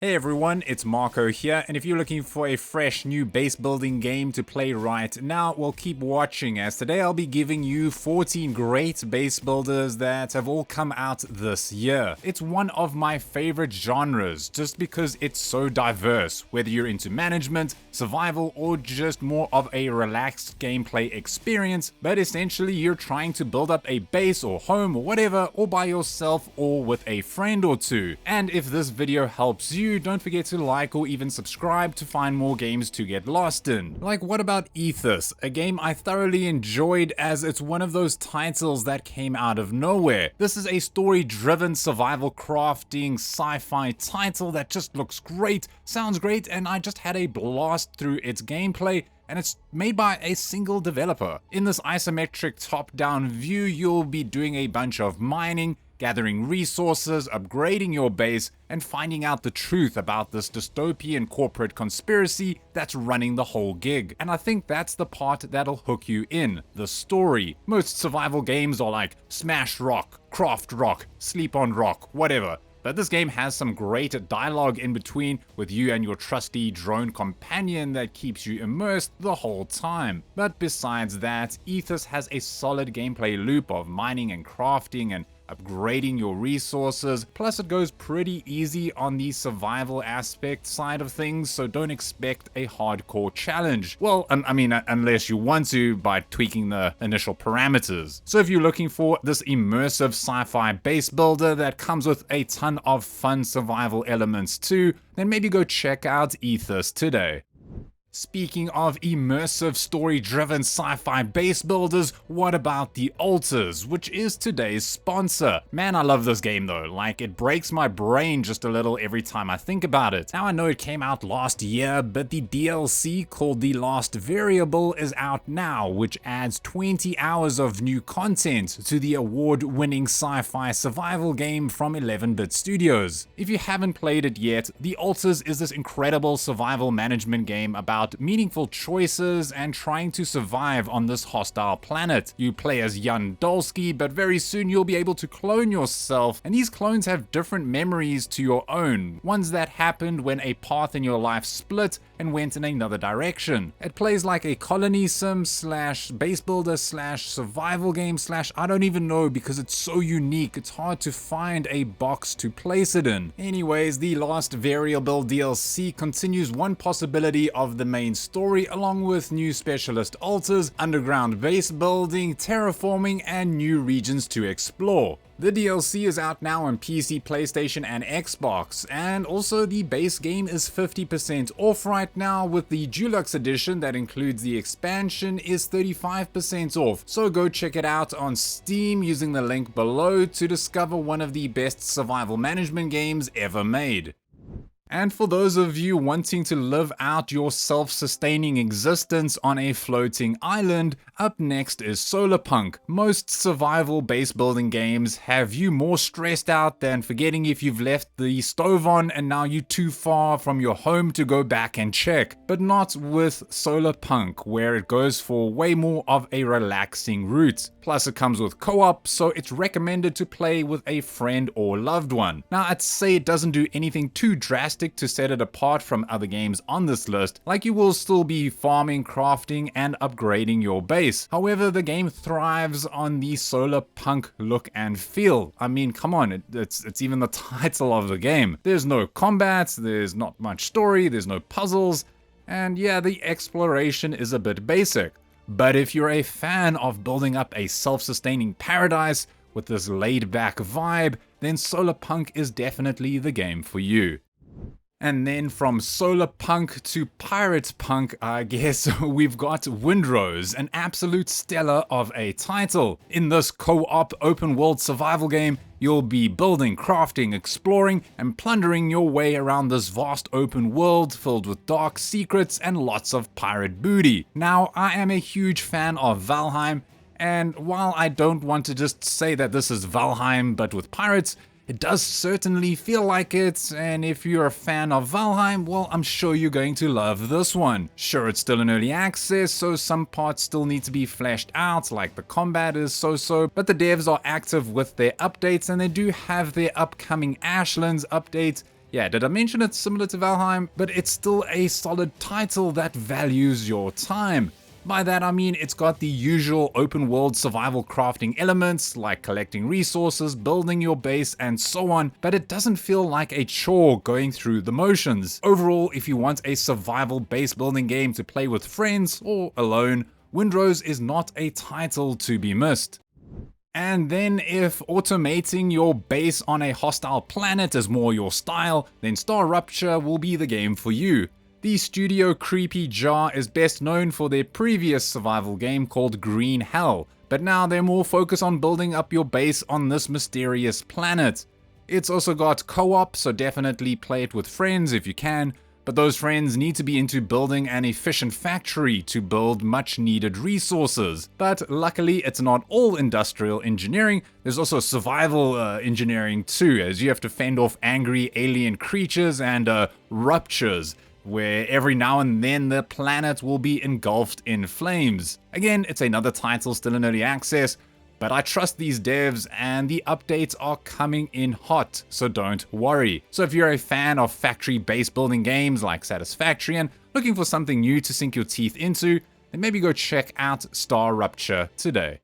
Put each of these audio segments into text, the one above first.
Hey everyone, it's Marco here, and if you're looking for a fresh new base building game to play right now, well, keep watching, as today I'll be giving you 14 great base builders that have all come out this year. It's one of my favorite genres just because it's so diverse, whether you're into management, survival, or just more of a relaxed gameplay experience, but essentially you're trying to build up a base or home or whatever, all by yourself or with a friend or two. And if this video helps you, don't forget to like or even subscribe to find more games to get lost in. Like, what about AETHUS, a game I thoroughly enjoyed as it's one of those titles that came out of nowhere. This is a story-driven survival crafting sci-fi title that just looks great, sounds great, and I just had a blast through its gameplay. And it's made by a single developer. In this isometric top-down view, you'll be doing a bunch of mining, gathering resources, upgrading your base, and finding out the truth about this dystopian corporate conspiracy that's running the whole gig. And I think that's the part that'll hook you in, the story. Most survival games are like smash rock, craft rock, sleep on rock, whatever. But this game has some great dialogue in between with you and your trusty drone companion that keeps you immersed the whole time. But besides that, AETHUS has a solid gameplay loop of mining and crafting and upgrading your resources, plus it goes pretty easy on the survival aspect side of things, so don't expect a hardcore challenge. Well, I mean, unless you want to by tweaking the initial parameters. So if you're looking for this immersive sci-fi base builder that comes with a ton of fun survival elements too, then maybe go check out AETHUS today. Speaking of immersive story-driven sci-fi base builders, what about the AETHUS, which is today's sponsor? Man, I love this game though, like it breaks my brain just a little every time I think about it. Now I know it came out last year, but the DLC called The Last Variable is out now, which adds 20 hours of new content to the award-winning sci-fi survival game from 11-bit studios. If you haven't played it yet, the AETHUS is this incredible survival management game about meaningful choices and trying to survive on this hostile planet. You play as Jan Dolsky, but very soon you'll be able to clone yourself, and these clones have different memories to your own, ones that happened when a path in your life split and went in another direction. It plays like a colony sim slash base builder slash survival game slash I don't even know, because it's so unique it's hard to find a box to place it in. Anyways, the Last Variable DLC continues one possibility of the main story, along with new specialist altars, underground base building, terraforming, and new regions to explore. The DLC is out now on PC, PlayStation, and Xbox, and also the base game is 50% off right now, with the Deluxe Edition that includes the expansion is 35% off. So go check it out on Steam using the link below to discover one of the best survival management games ever made. And for those of you wanting to live out your self-sustaining existence on a floating island, up next is Solarpunk. Most survival base building games have you more stressed out than forgetting if you've left the stove on and now you're too far from your home to go back and check. But not with Solarpunk, where it goes for way more of a relaxing route. Plus it comes with co-op, so it's recommended to play with a friend or loved one. Now I'd say it doesn't do anything too drastic to set it apart from other games on this list, like you will still be farming, crafting, and upgrading your base. However, the game thrives on the Solarpunk look and feel. I mean, come on, it's even the title of the game. There's no combat, there's not much story, there's no puzzles, and yeah, the exploration is a bit basic. But if you're a fan of building up a self-sustaining paradise with this laid-back vibe, then Solarpunk is definitely the game for you. And then from Solarpunk to Pirate Punk, I guess, we've got Windrose, an absolute stellar of a title. In this co-op open world survival game, you'll be building, crafting, exploring, and plundering your way around this vast open world filled with dark secrets and lots of pirate booty. Now, I am a huge fan of Valheim, and while I don't want to just say that this is Valheim but with pirates, it does certainly feel like it, and if you're a fan of Valheim, well, I'm sure you're going to love this one. Sure, it's still in early access, so some parts still need to be fleshed out, like the combat is so-so, but the devs are active with their updates, and they do have their upcoming Ashlands update Yeah, did I mention it's similar to Valheim? But it's still a solid title that values your time. By that I mean it's got the usual open world survival crafting elements like collecting resources, building your base and so on, but it doesn't feel like a chore going through the motions. Overall, if you want a survival base building game to play with friends or alone, Windrose is not a title to be missed. And then if automating your base on a hostile planet is more your style, then StarRupture will be the game for you. The studio Creepy Jar is best known for their previous survival game called Green Hell, but now they're more focused on building up your base on this mysterious planet. It's also got co-op, so definitely play it with friends if you can, but those friends need to be into building an efficient factory to build much needed resources. But luckily it's not all industrial engineering, there's also survival engineering too, as you have to fend off angry alien creatures and ruptures, where every now and then the planet will be engulfed in flames. Again, it's another title still in early access, but I trust these devs and the updates are coming in hot, so don't worry. So if you're a fan of factory base building games like Satisfactory and looking for something new to sink your teeth into, then maybe go check out StarRupture today.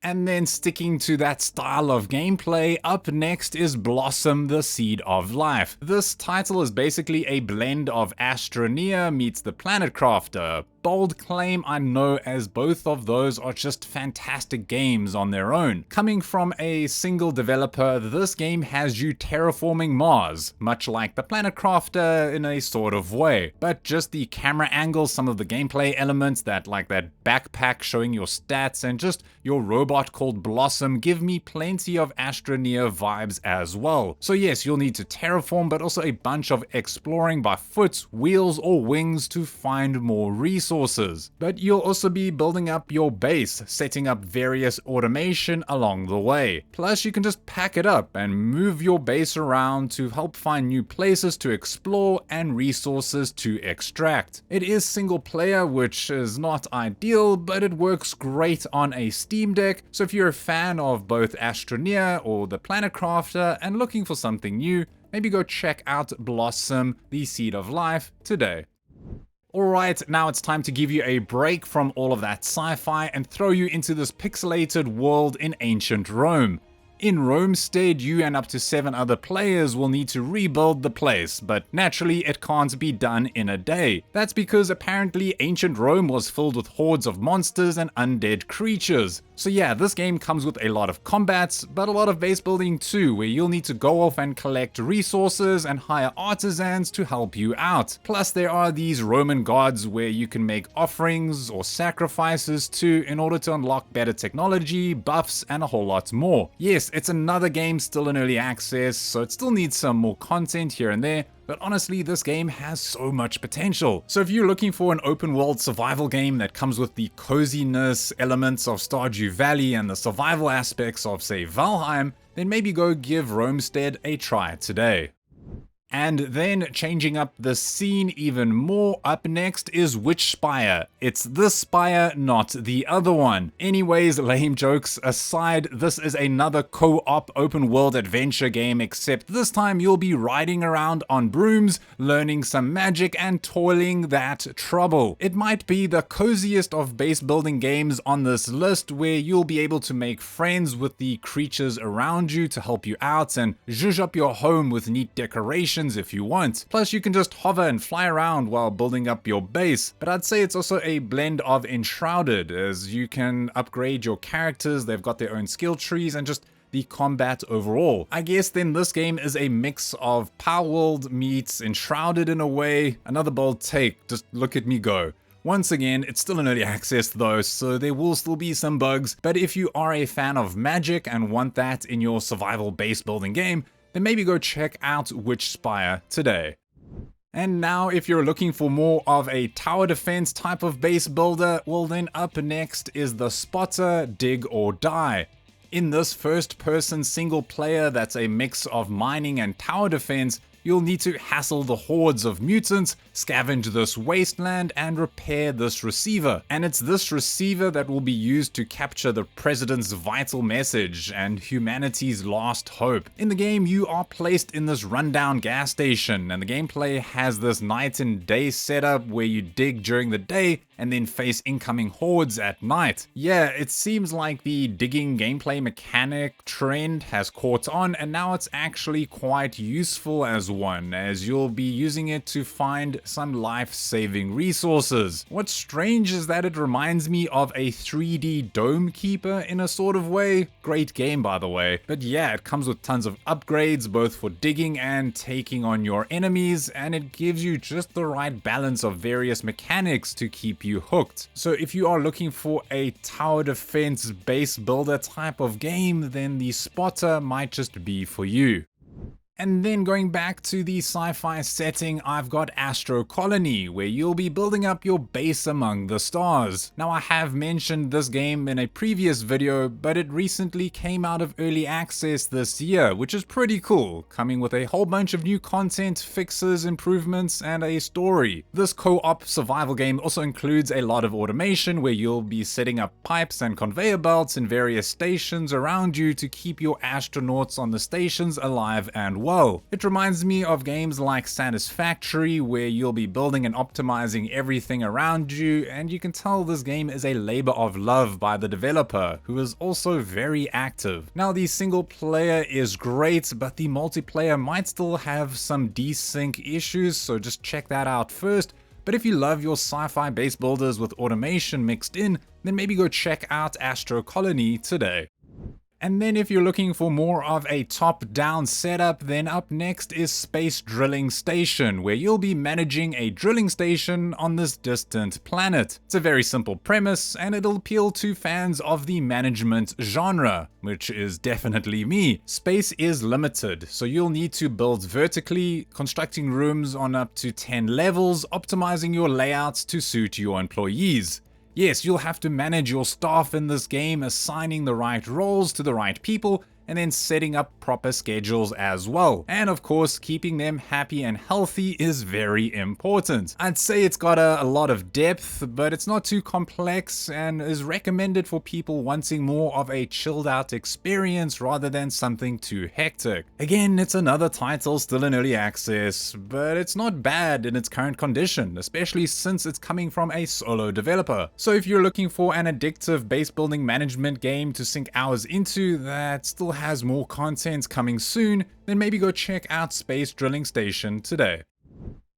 And then sticking to that style of gameplay, up next is Blossom the Seed of Life. This title is basically a blend of Astroneer meets the Planet Crafter. Bold claim, I know, as both of those are just fantastic games on their own. Coming from a single developer, this game has you terraforming Mars, much like the Planet Crafter in a sort of way. But just the camera angles, some of the gameplay elements, like that backpack showing your stats, and just your robot called Blossom give me plenty of Astroneer vibes as well. So yes, you'll need to terraform, but also a bunch of exploring by foot, wheels, or wings to find more resources. But you'll also be building up your base, setting up various automation along the way. Plus you can just pack it up and move your base around to help find new places to explore and resources to extract. It is single player, which is not ideal, but it works great on a Steam Deck, so if you're a fan of both Astroneer or the Planet Crafter and looking for something new, maybe go check out Blossom the Seed of Life today. Alright, now it's time to give you a break from all of that sci-fi and throw you into this pixelated world in ancient Rome. In Romestead, you and up to 7 other players will need to rebuild the place, but naturally it can't be done in a day. That's because apparently ancient Rome was filled with hordes of monsters and undead creatures. So yeah, this game comes with a lot of combats, but a lot of base building too, where you'll need to go off and collect resources and hire artisans to help you out. Plus there are these Roman gods where you can make offerings or sacrifices to in order to unlock better technology, buffs, and a whole lot more. Yes, it's another game still in early access, so it still needs some more content here and there, but honestly this game has so much potential. So if you're looking for an open world survival game that comes with the coziness elements of Stardew Valley and the survival aspects of, say, Valheim, then maybe go give Romestead a try today. And then, changing up the scene even more, up next is Witchspire. It's this spire, not the other one. Anyways, lame jokes aside, this is another co-op open world adventure game, except this time you'll be riding around on brooms, learning some magic and toiling that trouble. It might be the coziest of base building games on this list, where you'll be able to make friends with the creatures around you to help you out and zhuzh up your home with neat decorations if you want. Plus you can just hover and fly around while building up your base. But I'd say it's also a blend of Enshrouded, as you can upgrade your characters, they've got their own skill trees, and just the combat overall. I guess then this game is a mix of Palworld meets Enshrouded in a way. Another bold take, just look at me go. Once again, it's still in early access though, so there will still be some bugs, but if you are a fan of magic and want that in your survival base building game, then maybe go check out Witchspire today. And now if you're looking for more of a tower defense type of base builder, well then up next is the Spotter Dig or Die. In this first person single player that's a mix of mining and tower defense, you'll need to hassle the hordes of mutants, scavenge this wasteland, and repair this receiver. And it's this receiver that will be used to capture the president's vital message and humanity's last hope. In the game, you are placed in this rundown gas station, and the gameplay has this night and day setup where you dig during the day and then face incoming hordes at night. Yeah, it seems like the digging gameplay mechanic trend has caught on, and now it's actually quite useful as one, as you'll be using it to find some life-saving resources. What's strange is that it reminds me of a 3D Dome Keeper in a sort of way. Great game, by the way. But yeah, it comes with tons of upgrades, both for digging and taking on your enemies, and it gives you just the right balance of various mechanics to keep you hooked. So if you are looking for a tower defense base builder type of game, then the Spotter might just be for you. And then going back to the sci-fi setting, I've got Astro Colony, where you'll be building up your base among the stars. Now, I have mentioned this game in a previous video, but it recently came out of early access this year, which is pretty cool, coming with a whole bunch of new content, fixes, improvements, and a story. This co-op survival game also includes a lot of automation, where you'll be setting up pipes and conveyor belts in various stations around you to keep your astronauts on the stations alive and well. It reminds me of games like Satisfactory, where you'll be building and optimizing everything around you, and you can tell this game is a labor of love by the developer, who is also very active. Now, the single player is great, but the multiplayer might still have some desync issues, so just check that out first. But if you love your sci-fi base builders with automation mixed in, then maybe go check out Astro Colony today. And then if you're looking for more of a top-down setup, then up next is Space Drilling Station, where you'll be managing a drilling station on this distant planet. It's a very simple premise, and it'll appeal to fans of the management genre, which is definitely me. Space is limited, so you'll need to build vertically, constructing rooms on up to 10 levels, optimizing your layouts to suit your employees. Yes, you'll have to manage your staff in this game, assigning the right roles to the right people, and then setting up proper schedules as well. And of course, keeping them happy and healthy is very important. I'd say it's got a lot of depth, but it's not too complex and is recommended for people wanting more of a chilled out experience rather than something too hectic. Again, it's another title still in early access, but it's not bad in its current condition, especially since it's coming from a solo developer. So if you're looking for an addictive base building management game to sink hours into that still has more content coming soon, then maybe go check out Space Drilling Station today.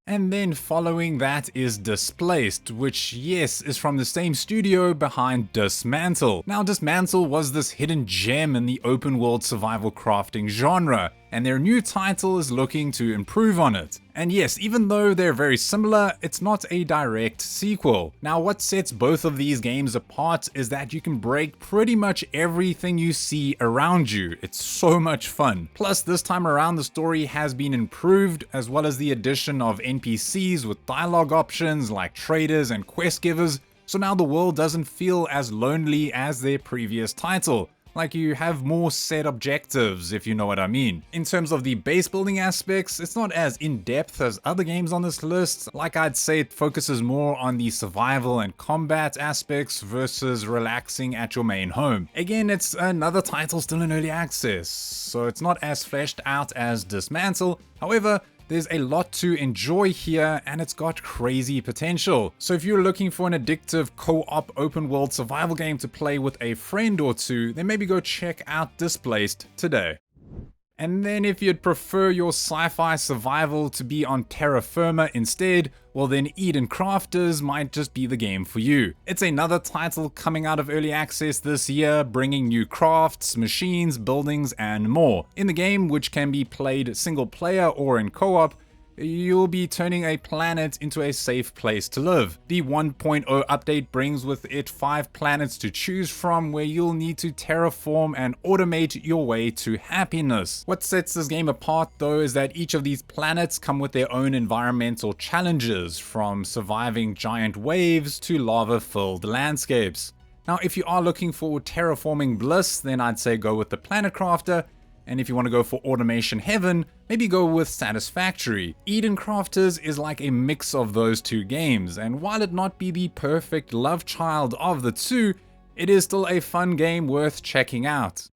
And then following that is Displaced, which yes, is from the same studio behind Dismantle. Now Dismantle was this hidden gem in the open world survival crafting genre, and their new title is looking to improve on it. And yes, even though they're very similar, it's not a direct sequel. Now what sets both of these games apart is that you can break pretty much everything you see around you. It's so much fun. Plus this time around the story has been improved, as well as the addition of NPCs with dialogue options like traders and quest givers, so now the world doesn't feel as lonely as their previous title. Like you have more set objectives, if you know what I mean. In terms of the base building aspects, it's not as in-depth as other games on this list. Like I'd say it focuses more on the survival and combat aspects versus relaxing at your main home. Again, it's another title still in early access, so it's not as fleshed out as Dismantle. However, there's a lot to enjoy here, and it's got crazy potential. So if you're looking for an addictive co-op open world survival game to play with a friend or two, then maybe go check out Displaced today. And then if you'd prefer your sci-fi survival to be on terra firma instead, well then Eden Crafters might just be the game for you. It's another title coming out of early access this year, bringing new crafts, machines, buildings, and more. In the game, which can be played single player or in co-op, you'll be turning a planet into a safe place to live. The 1.0 update brings with it 5 planets to choose from, where you'll need to terraform and automate your way to happiness. What sets this game apart though is that each of these planets come with their own environmental challenges, from surviving giant waves to lava-filled landscapes. Now if you are looking for terraforming bliss, then I'd say go with the Planet Crafter. And if you want to go for automation heaven, maybe go with Satisfactory. Eden Crafters is like a mix of those two games, and while it not be the perfect love child of the two, it is still a fun game worth checking out.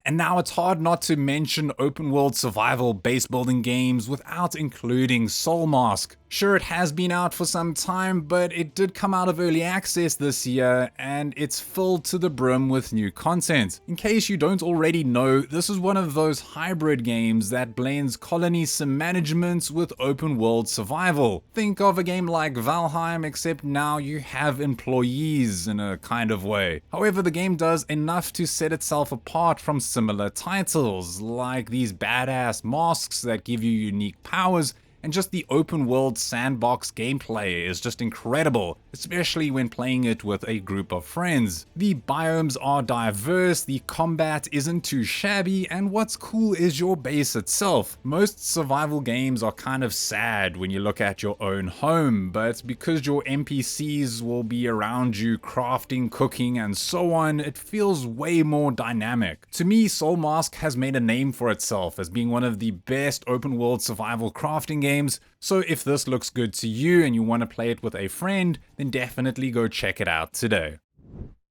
And now it's hard not to mention open world survival base building games without including Soulmask. Sure, it has been out for some time, but it did come out of early access this year, and it's filled to the brim with new content. In case you don't already know, this is one of those hybrid games that blends colony sim management with open world survival. Think of a game like Valheim, except now you have employees in a kind of way. However, the game does enough to set itself apart from similar titles, like these badass masks that give you unique powers, and just the open world sandbox gameplay is just incredible, especially when playing it with a group of friends. The biomes are diverse, the combat isn't too shabby, and what's cool is your base itself. Most survival games are kind of sad when you look at your own home, but because your NPCs will be around you crafting, cooking, and so on, it feels way more dynamic. To me, Soulmask has made a name for itself as being one of the best open world survival crafting games. So if this looks good to you and you want to play it with a friend, then definitely go check it out today.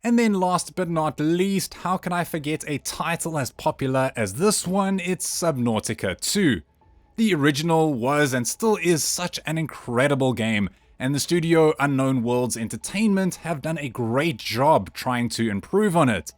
And then last but not least, how can I forget a title as popular as this one? It's Subnautica 2. The original was and still is such an incredible game, and the studio Unknown Worlds Entertainment have done a great job trying to improve on it.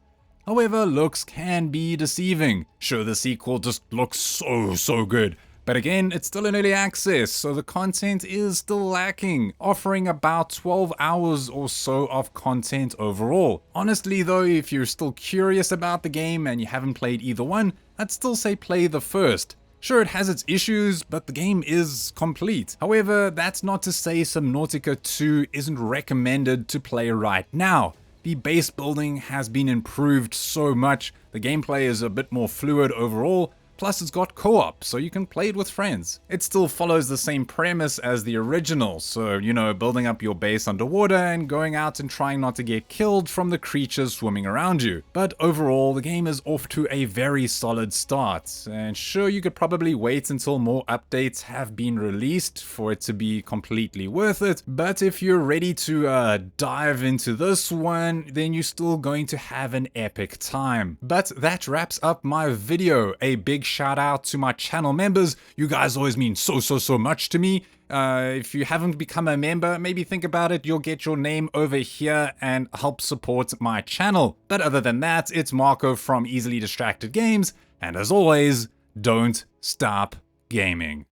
However, looks can be deceiving. Sure, the sequel just looks so good. But again, it's still in early access, so the content is still lacking, offering about 12 hours or so of content overall. Honestly though, if you're still curious about the game and you haven't played either one, I'd still say play the first. Sure, it has its issues, but the game is complete. However, that's not to say Subnautica 2 isn't recommended to play right now. The base building has been improved so much, the gameplay is a bit more fluid overall, plus it's got co-op, so you can play it with friends. It still follows the same premise as the original, so you know, building up your base underwater and going out and trying not to get killed from the creatures swimming around you. But overall, the game is off to a very solid start, and sure, you could probably wait until more updates have been released for it to be completely worth it, but if you're ready to dive into this one, then you're still going to have an epic time. But that wraps up my video. A big shout out to my channel members. You guys always mean so much to me. If you haven't become a member, maybe think about it. You'll get your name over here and help support my channel. But other than that, it's Marco from Easily Distracted Games, and as always, don't stop gaming.